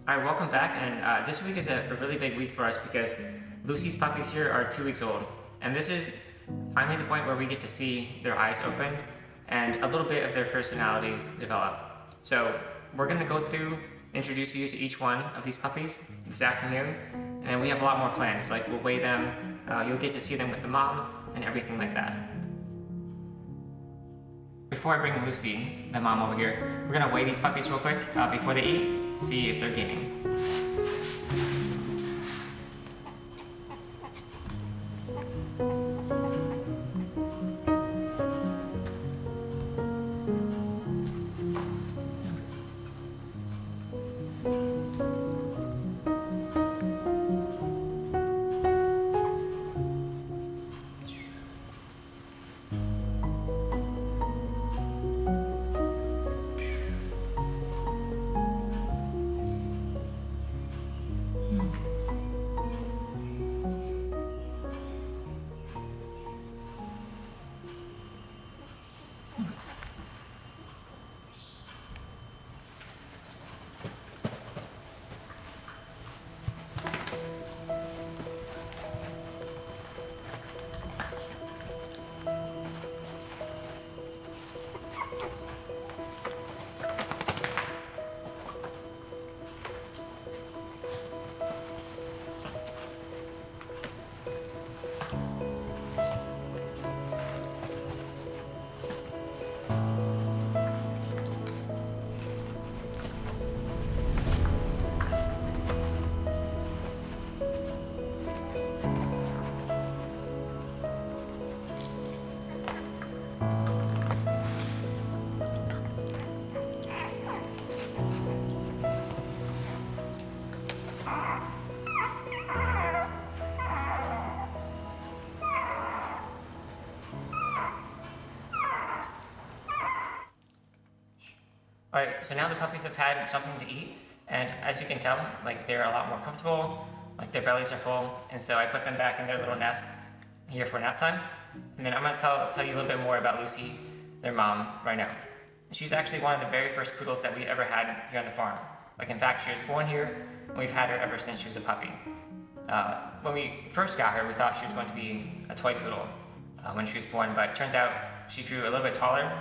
Alright, welcome back, and this week is a really big week for us because Lucy's puppies here are 2 weeks old, and this is finally the point where we get to see their eyes opened and a little bit of their personalities develop. So we're going to go through, introduce you to each one of these puppies this afternoon, and we have a lot more plans, like we'll weigh them, you'll get to see them with the mom, and everything like that. Before I bring Lucy, the mom over here, we're going to weigh these puppies real quick before they eat to see if they're gaining. Alright, so now the puppies have had something to eat, and as you can tell, like they're a lot more comfortable, like their bellies are full, and so I put them back in their little nest here for nap time. And then I'm going to tell you a little bit more about Lucy, their mom, right now. She's actually one of the very first poodles that we ever had here on the farm. Like in fact, she was born here, and we've had her ever since she was a puppy. When we first got her, we thought she was going to be a toy poodle when she was born, but it turns out she grew a little bit taller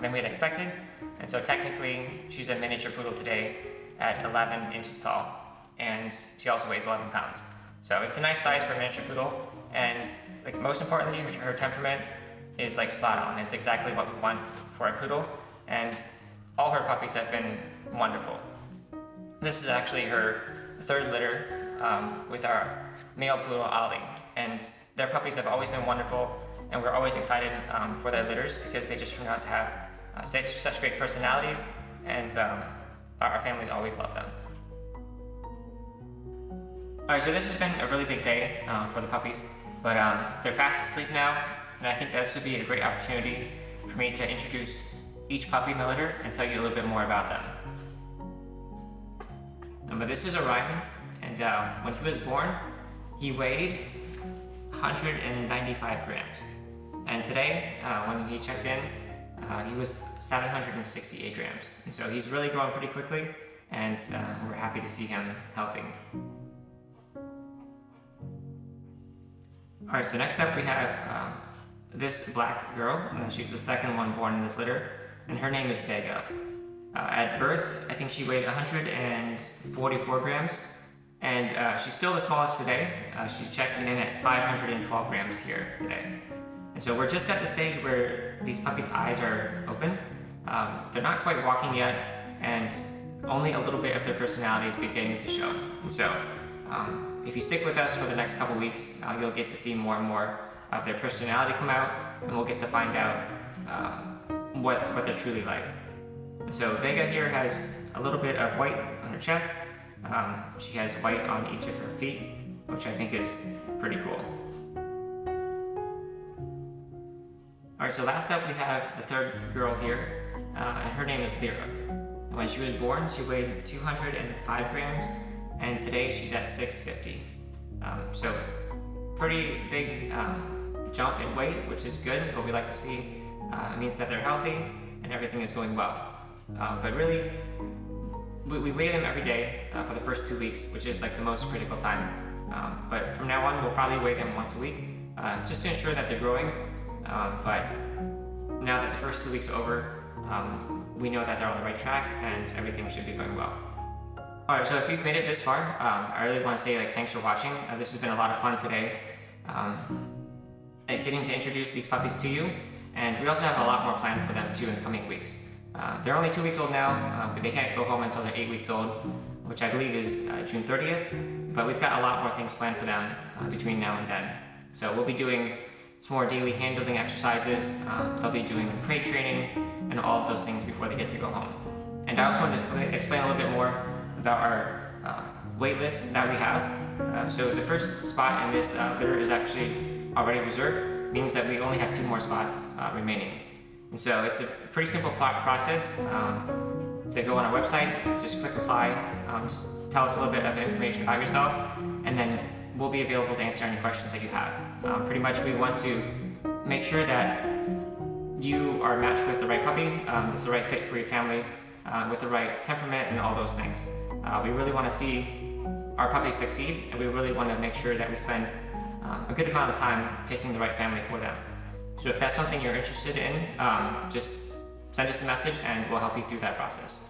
than we had expected. And so technically, she's a miniature poodle today at 11 inches tall, and she also weighs 11 pounds. So it's a nice size for a miniature poodle, and like most importantly, her temperament is like spot on. It's exactly what we want for a poodle, and all her puppies have been wonderful. This is actually her third litter with our male poodle, Ollie, and their puppies have always been wonderful, and we're always excited for their litters because they just turn out to have such great personalities, and our families always love them. Alright, so this has been a really big day for the puppies, but they're fast asleep now, and I think this would be a great opportunity for me to introduce each puppy in the litter and tell you a little bit more about them. But this is Orion, and when he was born, he weighed 195 grams. And today, when he checked in, he was 768 grams. And so he's really growing pretty quickly, and we're happy to see him healthy. Alright, so next up we have this black girl. She's the second one born in this litter, and her name is Vega. At birth, I think she weighed 144 grams, and she's still the smallest today. She checked in at 512 grams here today. And so we're just at the stage where these puppies' eyes are open. They're not quite walking yet, and only a little bit of their personality is beginning to show. And so if you stick with us for the next couple weeks, you'll get to see more and more of their personality come out, and we'll get to find out what they're truly like. And so Vega here has a little bit of white on her chest. She has white on each of her feet, which I think is pretty cool. Alright, so last up we have the third girl here, and her name is Lyra. When she was born, she weighed 205 grams, and today she's at 650. So pretty big jump in weight, which is good, what we like to see. It means that they're healthy and everything is going well. But really, we weigh them every day for the first 2 weeks, which is like the most critical time. But from now on, we'll probably weigh them once a week, just to ensure that they're growing. But now that the first 2 weeks are over, we know that they're on the right track and everything should be going well. Alright, so if you've made it this far, I really want to say thanks for watching. This has been a lot of fun today, getting to introduce these puppies to you. And we also have a lot more planned for them too in the coming weeks. They're only 2 weeks old now, but they can't go home until they're 8 weeks old, which I believe is June 30th. But we've got a lot more things planned for them between now and then. So we'll be doing some more daily handling exercises. They'll be doing crate training and all of those things before they get to go home. And I also wanted to explain a little bit more about our wait list that we have. So the first spot in this litter is actually already reserved, means that we only have 2 more spots remaining. And so it's a pretty simple process. So go on our website, just click apply, just tell us a little bit of information about yourself, and then we'll be available to answer any questions that you have. Pretty much we want to make sure that you are matched with the right puppy, that's the right fit for your family, with the right temperament and all those things. We really want to see our puppies succeed, and we really want to make sure that we spend a good amount of time picking the right family for them. So if that's something you're interested in, just send us a message and we'll help you through that process.